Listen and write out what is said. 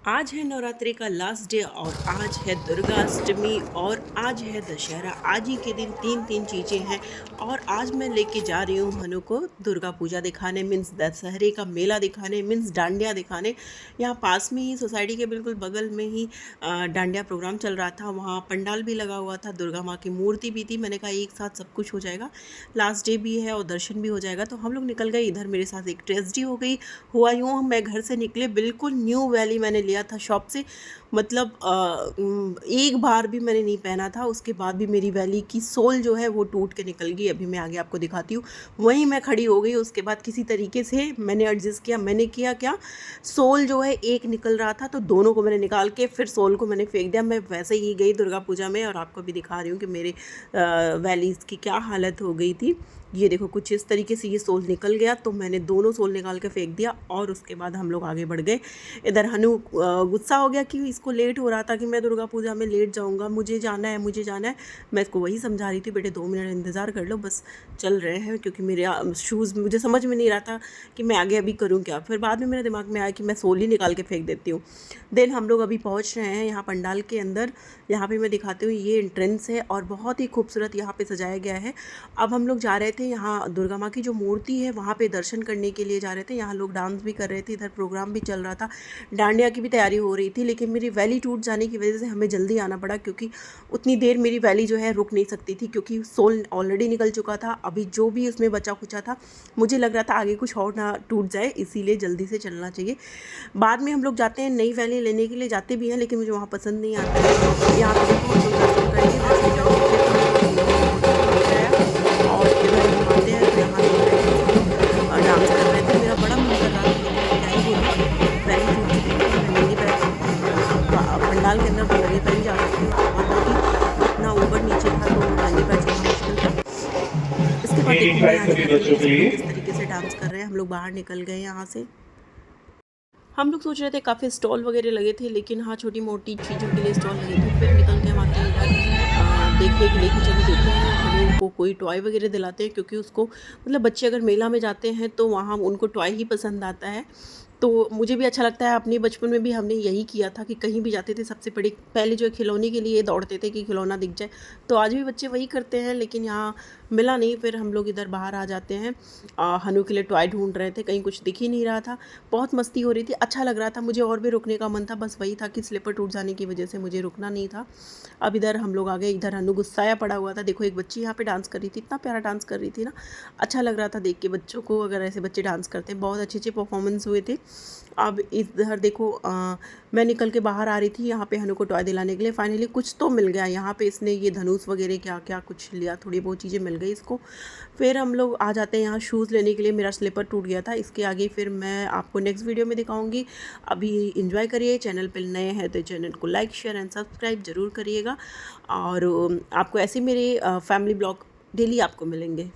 आज है नवरात्रि का लास्ट डे और आज है दुर्गा अष्टमी और आज है दशहरा। आज ही के दिन तीन तीन चीज़ें हैं और आज मैं लेके जा रही हूँ हनु को दुर्गा पूजा दिखाने, मीन्स दशहरे का मेला दिखाने, मीन्स डांडिया दिखाने। यहाँ पास में ही सोसाइटी के बिल्कुल बगल में ही डांडिया प्रोग्राम चल रहा था। वहाँ पंडाल भी लगा हुआ था, दुर्गा माँ की मूर्ति भी थी। मैंने कहा एक साथ सब कुछ हो जाएगा, लास्ट डे भी है और दर्शन भी हो जाएगा। तो हम लोग निकल गए। इधर मेरे साथ एक ट्रेजेडी हो गई। हुआ यूँ, मैं घर से निकले, बिल्कुल न्यू वैली मैंने लिया था शॉप से। मतलब एक बार भी मैंने नहीं पहना था, उसके बाद भी मेरी वैली की सोल जो है वो टूट के निकल गई। अभी मैं आगे आपको दिखाती हूँ। वहीं मैं खड़ी हो गई। उसके बाद किसी तरीके से मैंने एडजस्ट किया। मैंने किया क्या, सोल जो है एक निकल रहा था तो दोनों को मैंने निकाल के फिर सोल को मैंने फेंक दिया। मैं वैसे ही गई दुर्गा पूजा में और आपको भी दिखा रही हूँ कि मेरे वैलीज़ की क्या हालत हो गई थी। ये देखो कुछ इस तरीके से ये सोल निकल गया तो मैंने दोनों सोल निकाल के फेंक दिया और उसके बाद हम लोग आगे बढ़ गए। इधर हनु गुस्सा हो गया कि इसको लेट हो रहा था कि मैं दुर्गा पूजा में लेट जाऊंगा, मुझे जाना है मुझे जाना है। मैं इसको वही समझा रही थी, बेटे 2 मिनट इंतज़ार कर लो, बस चल रहे हैं। क्योंकि मेरे शूज़ मुझे समझ में नहीं रहा था कि मैं आगे अभी करूँ क्या। फिर बाद में मेरे दिमाग में आया कि मैं सोल ही निकाल के फेंक देती हूँ। देन हम लोग अभी पहुँच रहे हैं यहाँ पंडाल के अंदर। यहाँ पर मैं दिखाती हूँ, ये एंट्रेंस है और बहुत ही खूबसूरत यहाँ पर सजाया गया है। अब हम लोग जा रहे थे यहाँ दुर्गा माँ की जो मूर्ति है वहाँ पे दर्शन करने के लिए जा रहे थे। यहाँ लोग डांस भी कर रहे थे, इधर प्रोग्राम भी चल रहा था, डांडिया की भी तैयारी हो रही थी। लेकिन मेरी वैली टूट जाने की वजह से हमें जल्दी आना पड़ा, क्योंकि उतनी देर मेरी वैली जो है रुक नहीं सकती थी, क्योंकि सोल ऑलरेडी निकल चुका था। अभी जो भी उसमें बचा खुचा था, मुझे लग रहा था आगे कुछ और ना टूट जाए, इसीलिए जल्दी से चलना चाहिए। बाद में हम लोग जाते हैं नई वैली लेने के लिए, जाते भी हैं, लेकिन मुझे वहाँ पसंद नहीं आता है। यहाँ पर देखो हम लोग दर्शन करेंगे, दर्शन करके और इधर हम आते हैं। यहाँ डांस कर रहे थे, मेरा बड़ा मन कर रहा था, लेकिन क्या ही बोलूँ, वैली टूट चुकी थी। मैं नंगे पैर पंडाल के अंदर तो नंगे पैर ही जा सकती हूँ, और बाकी इतना ऊपर नीचे था तो नंगे पैर चलना मुश्किल था। इसके बाद देखो मैं यहाँ किस तरीके से डांस कर रहे हैं। हम लोग बाहर निकल गए यहाँ से। हम लोग सोच रहे थे काफ़ी स्टॉल वगैरह लगे थे, लेकिन हाँ छोटी मोटी चीज़ों के लिए स्टॉल लगे थे। फिर निकल के हम आते हैं इधर देखने के लिए कि चलो देखते हैं हम उनको कोई टॉय वगैरह दिलाते हैं, क्योंकि उसको मतलब बच्चे अगर मेला में जाते हैं तो वहाँ उनको टॉय ही पसंद आता है। तो मुझे भी अच्छा लगता है। अपने बचपन में भी हमने यही किया था कि कहीं भी जाते थे सबसे बड़ी पहले जो खिलौने के लिए दौड़ते थे कि खिलौना दिख जाए। तो आज भी बच्चे वही करते हैं, लेकिन यहाँ मिला नहीं। फिर हम लोग इधर बाहर आ जाते हैं। हनु के लिए टॉय ढूंढ रहे थे, कहीं कुछ दिख ही नहीं रहा था। बहुत मस्ती हो रही थी, अच्छा लग रहा था। मुझे और भी रुकने का मन था, बस वही था कि स्लीपर टूट जाने की वजह से मुझे रुकना नहीं था। अब इधर हम लोग आ गए। इधर हनु गुस्साया पड़ा हुआ था। देखो एक बच्ची यहाँ पे डांस कर रही थी, इतना प्यारा डांस कर रही थी ना, अच्छा लग रहा था देख के। बच्चों को अगर ऐसे बच्चे डांस करते हैं, बहुत अच्छे अच्छे परफॉर्मेंस हुए थे। अब इधर देखो मैं निकल के बाहर आ रही थी यहाँ पे हनु को टॉय दिलाने के लिए। फाइनली कुछ तो मिल गया यहाँ पे। इसने ये धनुष वगैरह क्या क्या कुछ लिया, थोड़ी बहुत चीज़ें मिल गई इसको। फिर हम लोग आ जाते हैं यहाँ शूज़ लेने के लिए। मेरा स्लीपर टूट गया था, इसके आगे फिर मैं आपको नेक्स्ट वीडियो में दिखाऊंगी। अभी इंजॉय करिए। चैनल पर नए हैं तो चैनल को लाइक शेयर एंड सब्सक्राइब ज़रूर करिएगा। और आपको ऐसे मेरे फैमिली ब्लॉग डेली आपको मिलेंगे।